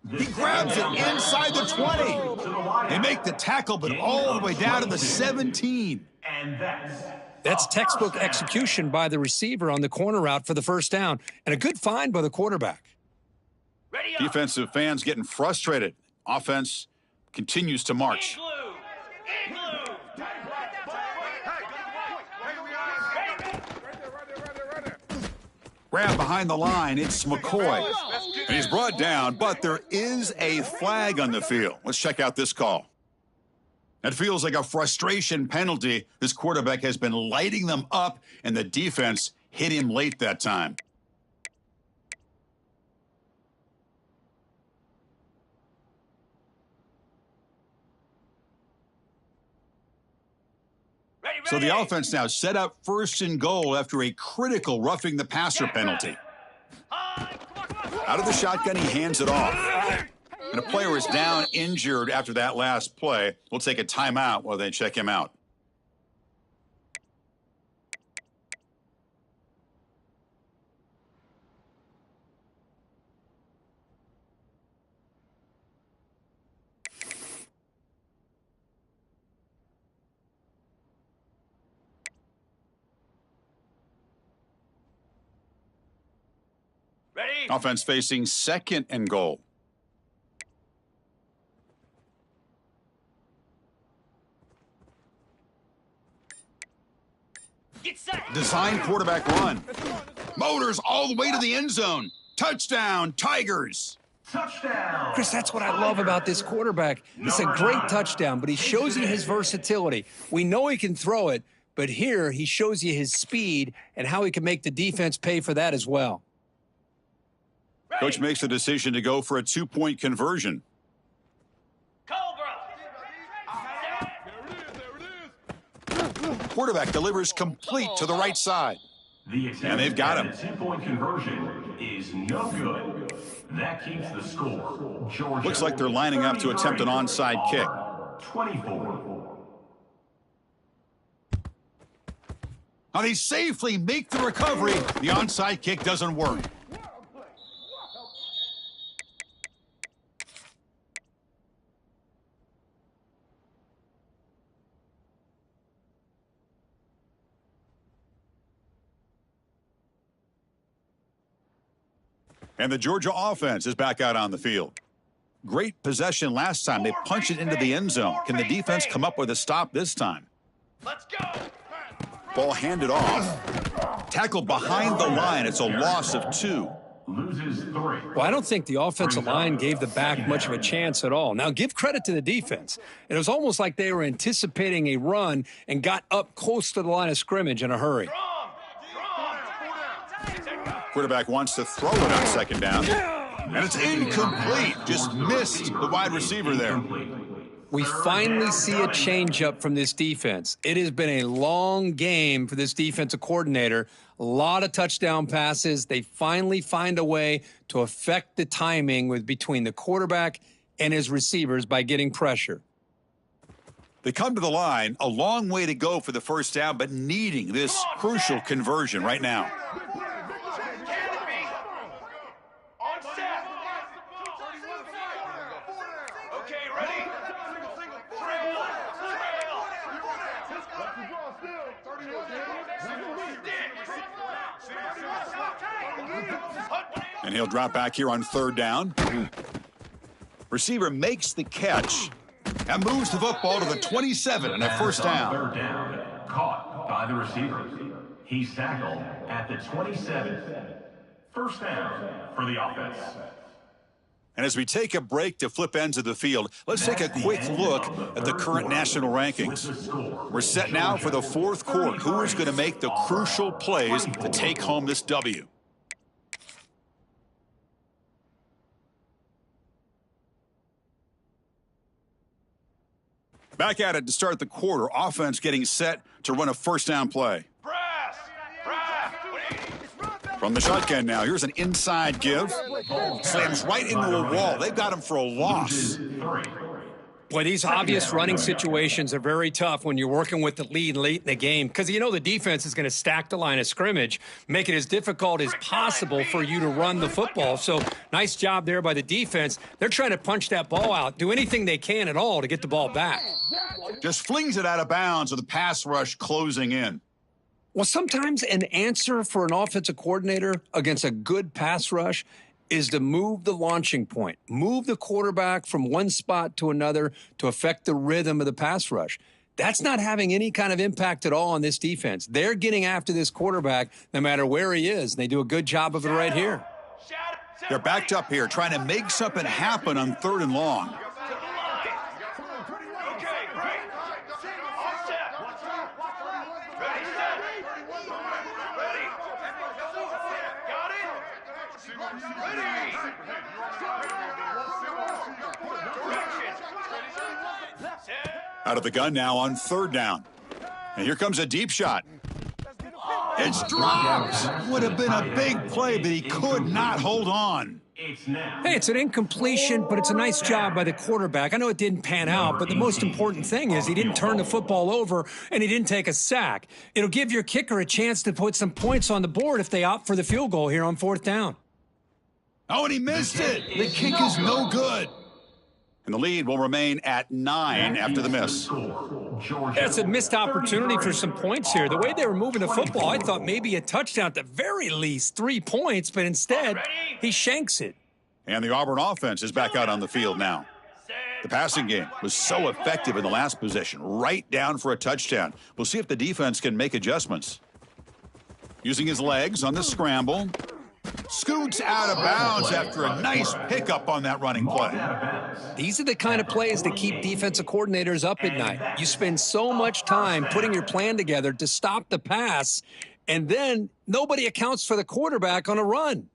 He grabs it inside the 20. They make the tackle, but all the way down to the 17. And That's textbook execution by the receiver on the corner route for the first down, and a good find by the quarterback. Defensive fans getting frustrated. Offense continues to march. Grab behind the line, it's McCoy. And he's brought down, but there is a flag on the field. Let's check out this call. It feels like a frustration penalty. This quarterback has been lighting them up, and the defense hit him late that time. So the offense now set up first and goal after a critical roughing the passer penalty. Out of the shotgun, he hands it off. And a player is down injured after that last play. We'll take a timeout while they check him out. Ready? Offense facing second and goal. Get set. Design quarterback run. Motors all the way to the end zone. Touchdown, Tigers. touchdown. Chris, that's what I love about this quarterback. It's a great touchdown, but he shows you his versatility. We know he can throw it, but here he shows you his speed and how he can make the defense pay for that as well. Coach makes the decision to go for a two-point conversion. Quarterback delivers complete to the right side. And they've got him. Two-point conversion is no good. That keeps the score. Georgia. Looks like they're lining up to attempt an onside kick. 24. Now they safely make the recovery. The onside kick doesn't work. And the Georgia offense is back out on the field. Great possession last time. They punched it into the end zone. Can the defense come up with a stop this time? Let's go. Ball handed off. Tackled behind the line. It's a loss of 2. Loses 3. Well, I don't think the offensive line gave the back much of a chance at all. Now, give credit to the defense. It was almost like they were anticipating a run and got up close to the line of scrimmage in a hurry. Quarterback wants to throw it on second down. And it's incomplete. Just missed the wide receiver there. We finally see a changeup from this defense. It has been a long game for this defensive coordinator. A lot of touchdown passes. They finally find a way to affect the timing between the quarterback and his receivers by getting pressure. They come to the line, a long way to go for the first down, but needing this crucial conversion right now. And he'll drop back here on third down. Receiver makes the catch and moves the football to the 27 and a first down. Third down, caught by the receiver. He's tackled at the 27. First down for the offense. And as we take a break to flip ends of the field, let's take a quick look at the current national rankings. We're set now for the fourth quarter. Who is going to make the crucial plays to take home this W? Back at it to start the quarter. Offense getting set to run a first down play. Brass! Brass! From the shotgun now, here's an inside give. Slams right into a wall. They've got him for a loss. Boy, these obvious running situations are very tough when you're working with the lead late in the game because you know the defense is going to stack the line of scrimmage, make it as difficult as possible for you to run the football. So nice job there by the defense. They're trying to punch that ball out, do anything they can at all to get the ball back. Just flings it out of bounds with the pass rush closing in. Well, sometimes an answer for an offensive coordinator against a good pass rush is to move the launching point, move the quarterback from one spot to another to affect the rhythm of the pass rush. That's not having any kind of impact at all on this defense. They're getting after this quarterback no matter where he is, and they do a good job of it right here. They're backed up here trying to make something happen on 3rd and long. Out of the gun now on 3rd down. And here comes a deep shot. It's dropped. Would have been a big play, but he could not hold on. Hey, it's an incompletion, but it's a nice job by the quarterback. I know it didn't pan out, but the most important thing is he didn't turn the football over and he didn't take a sack. It'll give your kicker a chance to put some points on the board if they opt for the field goal here on 4th down. Oh, and he missed it. The kick is no good. And the lead will remain at 9 after the miss. That's a missed opportunity for some points here. The way they were moving the football, I thought maybe a touchdown at the very least, 3 points, but instead he shanks it. And the Auburn offense is back out on the field now. The passing game was so effective in the last possession, right down for a touchdown. We'll see if the defense can make adjustments. Using his legs on the scramble. Scoots out of bounds after a nice pickup on that running play. These are the kind of plays that keep defensive coordinators up at night. You spend so much time putting your plan together to stop the pass, and then nobody accounts for the quarterback on a run.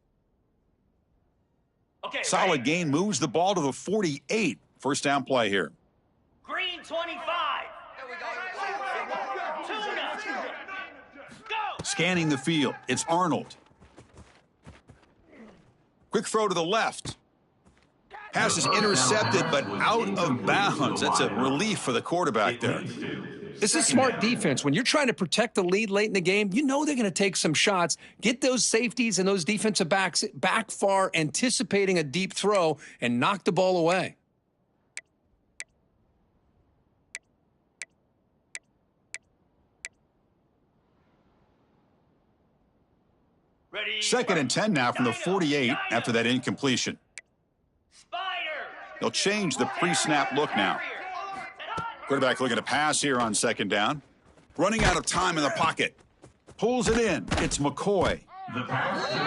Okay, Solid gain moves the ball to the 48. First down play here. Green 25. Tuna. Go. Scanning the field. It's Arnold. Quick throw to the left. Pass is intercepted, but out of bounds. That's a relief for the quarterback there. This is smart defense. When you're trying to protect the lead late in the game, you know they're going to take some shots, get those safeties and those defensive backs back far, anticipating a deep throw, and knock the ball away. Ready. 2nd and 10 now from the 48 after that incompletion. Spider. They'll change the pre-snap look now. Quarterback looking to pass here on 2nd down. Running out of time in the pocket. Pulls it in. It's McCoy.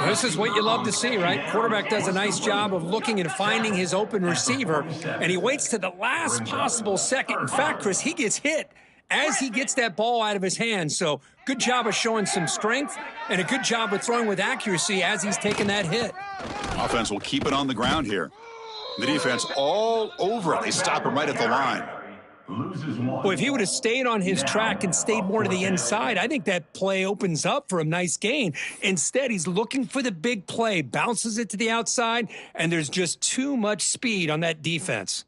This is what you love to see, right? Quarterback does a nice job of looking and finding his open receiver, and he waits to the last possible second. In fact, Chris, he gets hit as he gets that ball out of his hands. So good job of showing some strength and a good job of throwing with accuracy as he's taking that hit. Offense will keep it on the ground here. The defense all over it. They stop him right at the line. Well, if he would have stayed on his track and stayed more to the inside, I think that play opens up for a nice gain. Instead, he's looking for the big play, bounces it to the outside, and there's just too much speed on that defense.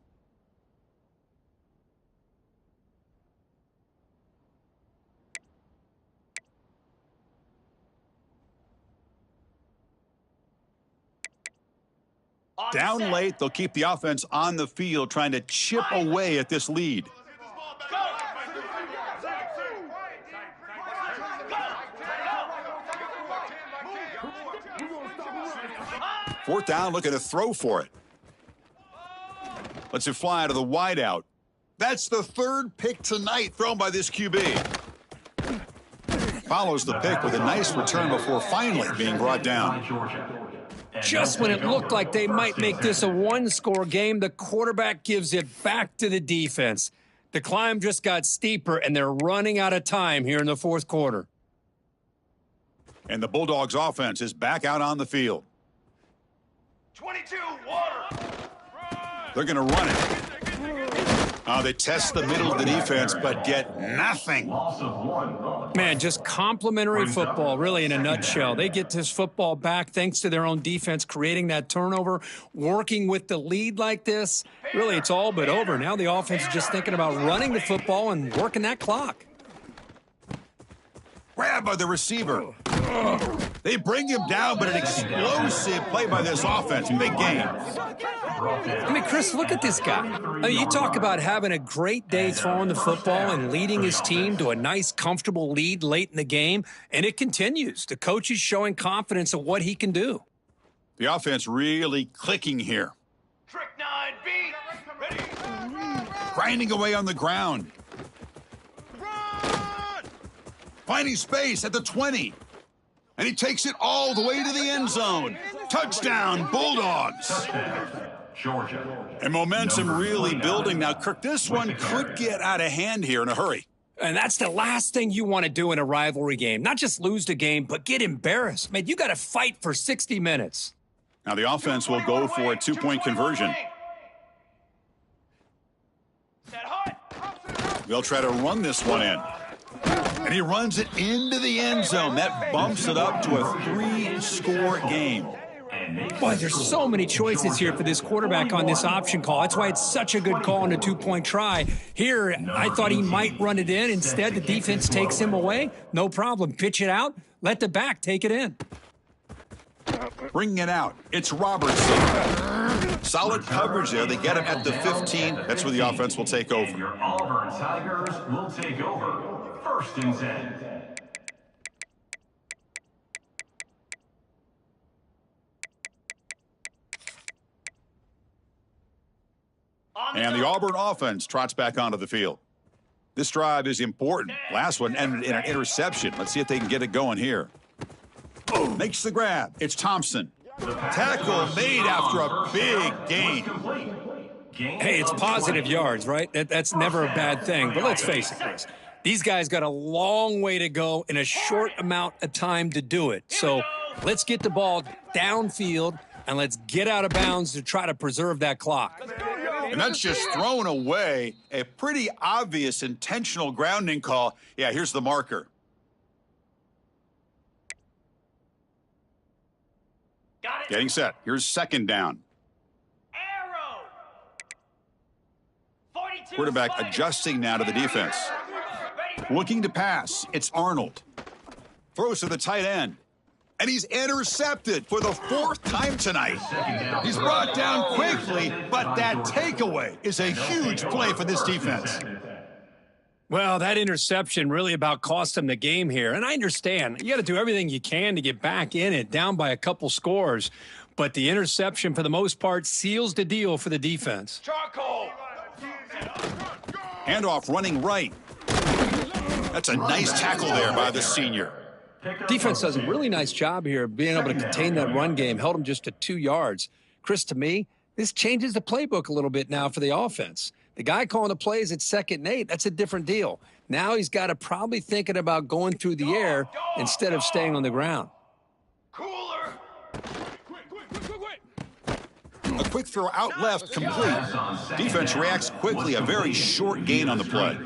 Down late, they'll keep the offense on the field trying to chip away at this lead. Fourth down, looking to throw for it. Lets it fly to the wideout. That's the 3rd pick tonight thrown by this QB. Follows the pick with a nice return before finally being brought down. Just when it looked like they might make this a one-score game, the quarterback gives it back to the defense. The climb just got steeper, and they're running out of time here in the 4th quarter. And the Bulldogs offense is back out on the field. 22, water. They're going to run it. They test the middle of the defense, but get nothing. Loss of 1. Man, just complimentary football, really, in a nutshell. They get this football back thanks to their own defense, creating that turnover, working with the lead like this. Really, it's all but over. Now the offense is just thinking about running the football and working that clock. Grab by the receiver. They bring him down, but an explosive play by this offense. Big game. I mean, Chris, look at this guy. I mean, you talk about having a great day throwing the football and leading his team to a nice, comfortable lead late in the game, and it continues. The coach is showing confidence of what he can do. The offense really clicking here. Trick 9B. Ready. Grinding away on the ground. Finding space at the 20. And he takes it all the way to the end zone. Touchdown, Bulldogs. Georgia. And momentum really building. Now, Kirk, this one could get out of hand here in a hurry. And that's the last thing you want to do in a rivalry game. Not just lose the game, but get embarrassed. Man, you got to fight for 60 minutes. Now, the offense will go for a two-point conversion. They'll try to run this one in. And he runs it into the end zone. That bumps it up to a 3-score game. Boy, there's so many choices here for this quarterback on this option call. That's why it's such a good call on a two-point try. Here, I thought he might run it in. Instead, the defense takes him away. No problem. Pitch it out. Let the back take it in. Bringing it out. It's Robertson. Solid coverage there. They get him at the 15. That's where the offense will take over. And your Auburn Tigers will take over. 1st and 10. And the Auburn offense trots back onto the field. This drive is important. Last one ended in an interception. Let's see if they can get it going here. Makes the grab. It's Thompson. Tackle made after a big gain. Hey, it's positive yards, right? That's never a bad thing. But let's face it, Chris. These guys got a long way to go in a short amount of time to do it. So let's get the ball downfield and let's get out of bounds to try to preserve that clock. And that's just thrown away. A pretty obvious intentional grounding call. Yeah, here's the marker. Got it. Getting set. Here's 2nd down. Arrow. 42. Quarterback Spike. adjusting now to the defense. Ready. Looking to pass. It's Arnold. Throws to the tight end. And he's intercepted for the 4th time tonight. He's brought down quickly, but that takeaway is a huge play for this defense. Well, that interception really about cost them the game here. And I understand. You got to do everything you can to get back in it, down by a couple scores. But the interception, for the most part, seals the deal for the defense. Charcoal. Handoff running right. That's a nice tackle there by the senior. Defense does a really nice job here of being able to contain that run game, held them just to 2 yards. Chris, to me, this changes the playbook a little bit now for the offense. The guy calling the plays at 2nd and 8, that's a different deal. Now he's got to probably thinking about going through the air instead of staying on the ground. Cooler. A quick throw out left, complete. Defense reacts quickly, a very short gain on the play.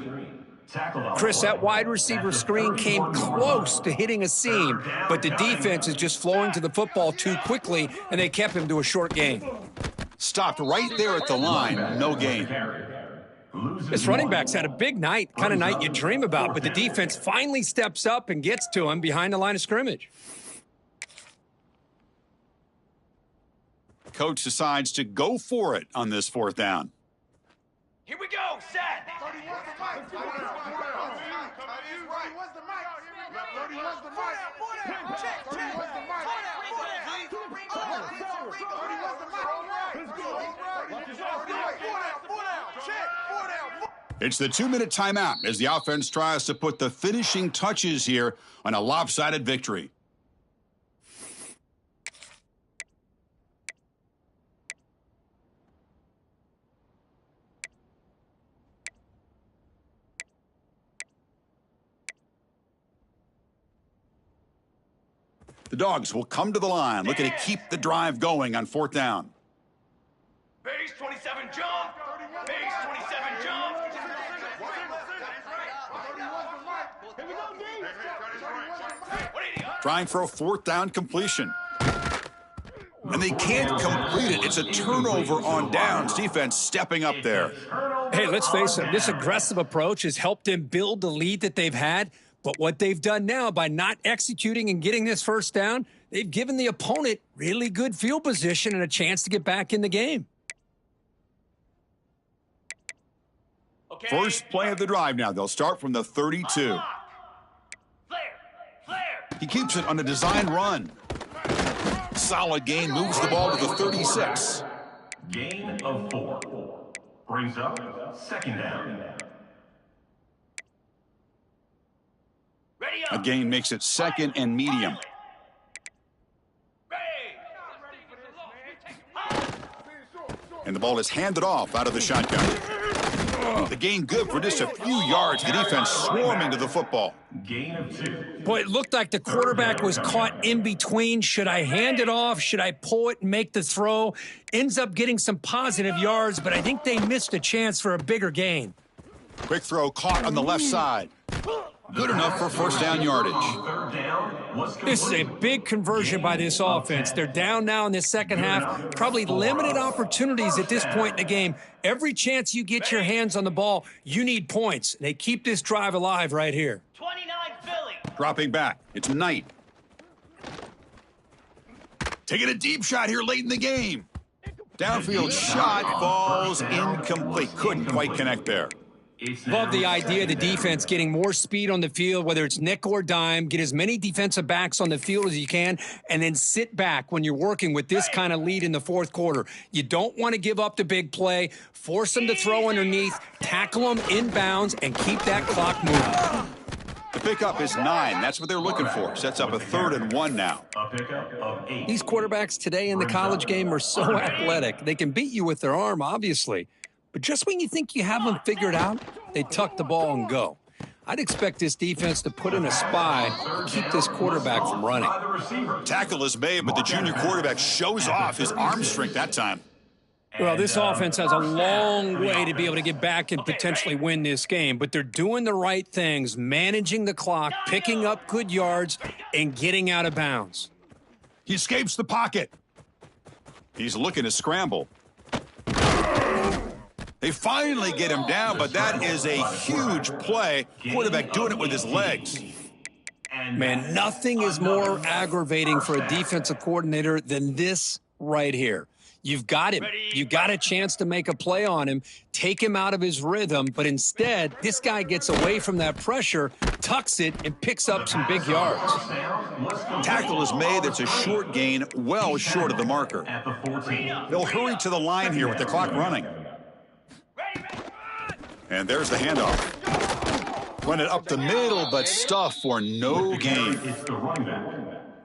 Chris, that wide receiver screen came close to hitting a seam, but the defense is just flowing to the football too quickly, and they kept him to a short gain. Stopped right there at the line, no gain. This running back's had a big night, kind of night you dream about, but the defense finally steps up and gets to him behind the line of scrimmage. Coach decides to go for it on this 4th down. Here we go. Set. It's the 2-minute timeout as the offense tries to put the finishing touches here on a lopsided victory. The Dogs will come to the line, looking to keep the drive going on 4th down. Base 27 jump. Base 27 jump. trying for a fourth down completion. And they can't complete it. It's a turnover on downs. Defense stepping up there. Hey, let's face it, this aggressive approach has helped them build the lead that they've had. But what they've done now by not executing and getting this first down, they've given the opponent really good field position and a chance to get back in the game. Okay. First play of the drive now. They'll start from the 32. Flare. Flare. He keeps it on a design run. Solid gain, moves the ball to the 36. Gain of 4. Brings up second down. Ready A up. gain makes it second and medium. And the ball is handed off out of the shotgun. The gain good for just a few yards. The defense swarming to the football. Gain of 2. Boy, it looked like the quarterback was caught in between. Should I hand it off? Should I pull it and make the throw? Ends up getting some positive yards, but I think they missed a chance for a bigger gain. Quick throw caught on the left side. Good enough for first down yardage. Third down was This is a big conversion by this offense. They're down now in the second half. Probably limited opportunities at this point in the game. Every chance you get your hands on the ball, you need points. They keep this drive alive right here. 29 Philly. Dropping back. It's Knight. Taking a deep shot here late in the game. Downfield shot falls incomplete. Couldn't quite connect there. Love the idea of the defense getting more speed on the field, whether it's nickel or dime. Get as many defensive backs on the field as you can, and then sit back when you're working with this kind of lead in the fourth quarter. You don't want to give up the big play. Force them to throw underneath, tackle them inbounds, and keep that clock moving. The pickup is 9. That's what they're looking for. Sets up a 3rd and 1 now. a pickup of 8. These quarterbacks today in the college game are so athletic. They can beat you with their arm, obviously. But just when you think you have them figured out, they tuck the ball and go. I'd expect this defense to put in a spy and keep this quarterback from running. Tackle is made, but the junior quarterback shows off his arm strength that time. Well, this offense has a long way to be able to get back and potentially win this game, but they're doing the right things, managing the clock, picking up good yards, and getting out of bounds. He escapes the pocket. He's looking to scramble. They finally get him down, but that is a huge play. Quarterback doing it with his legs. Man, nothing is more aggravating for a defensive coordinator than this right here. You've got him. You've got a chance to make a play on him, take him out of his rhythm, but instead, this guy gets away from that pressure, tucks it, and picks up some big yards. Tackle is made. It's a short gain, well short of the marker. They'll hurry to the line here with the clock running. And there's the handoff. Run it up the middle, but stuff for no gain.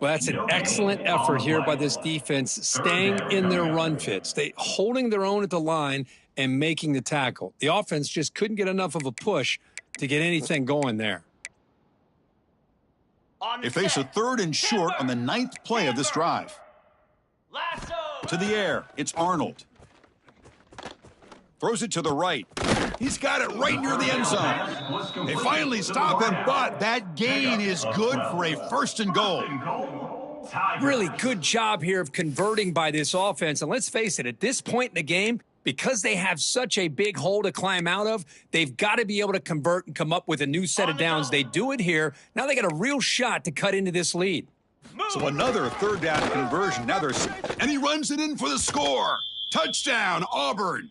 Well, that's an excellent effort here by this defense, staying in their run fits. They holding their own at the line and making the tackle. The offense just couldn't get enough of a push to get anything going there. They face a 3rd and short on the 9th play of this drive. Lasso. To the air, it's Arnold. Throws it to the right. He's got it right near the end zone. They finally stop him, but that gain is good for a 1st and goal. Really good job here of converting by this offense. And let's face it, at this point in the game, because they have such a big hole to climb out of, they've got to be able to convert and come up with a new set of downs. They do it here. Now they got a real shot to cut into this lead. So another 3rd down conversion. Now and he runs it in for the score. Touchdown, Auburn.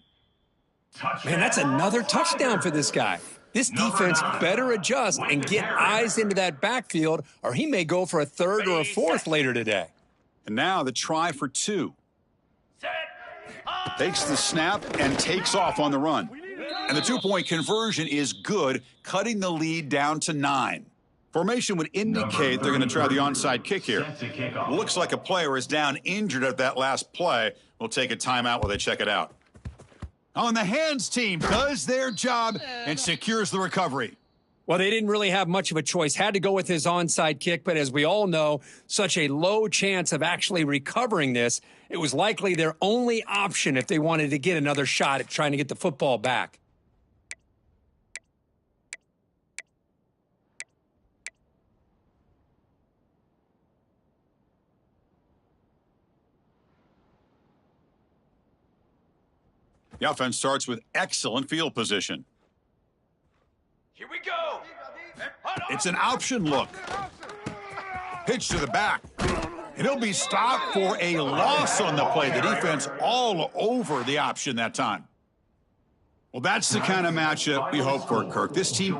Man, that's another touchdown for this guy. This defense better adjust and get eyes into that backfield, or he may go for a 3rd or a 4th later today. And now the try for 2. Takes the snap and takes off on the run. And the 2-point conversion is good, cutting the lead down to 9. Formation would indicate they're going to try the onside kick here. Looks like a player is down injured at that last play. We'll take a timeout while they check it out. On the hands team does their job and secures the recovery. Well, they didn't really have much of a choice. Had to go with his onside kick, but as we all know, such a low chance of actually recovering this. It was likely their only option if they wanted to get another shot at trying to get the football back. The offense starts with excellent field position. Here we go. It's an option look. Pitch to the back. And he'll be stopped for a loss on the play. The defense all over the option that time. Well, that's the kind of matchup we hope for, Kirk. This team